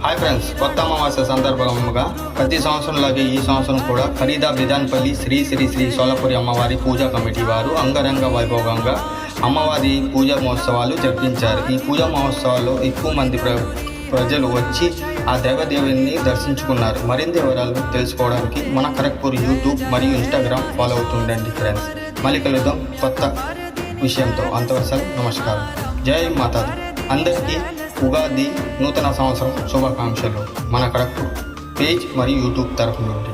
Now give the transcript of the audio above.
Hi friends, కొత్త అమావాస్య సందర్భంగా ప్రతి సంవత్సరంలాగే ఈ సంవత్సరం కూడా ఖరీదా బిదాన్పల్లి శ్రీ శ్రీ శ్రీ సోలపురి అమ్మవారి పూజా కమిటీ వారు అంగరంగ వైభవంగా అమ్మవారి పూజా మహోత్సవాలు జరిపించారు. ఈ పూజా మహోత్సవాల్లో ఎక్కువ మంది ప్రజలు వచ్చి ఆ దేవదేవుని దర్శించుకున్నారు. మరిన్ని వివరాలు తెలుసుకోవడానికి మన ఖరగ్పూర్ యూట్యూబ్ మరియు ఇన్స్టాగ్రామ్ ఫాలో అవుతుండండి ఫ్రెండ్స్. మళ్ళీ కలుద్దాం కొత్త విషయంతో. అంతవరకు నమస్కారం. జై మాతాది. అందరికీ ఉగాది నూతన సంవత్సరం శుభాకాంక్షలు మన ఖరగ్పూర్ పేజ్ మరియు యూట్యూబ్ తరఫు నుండి.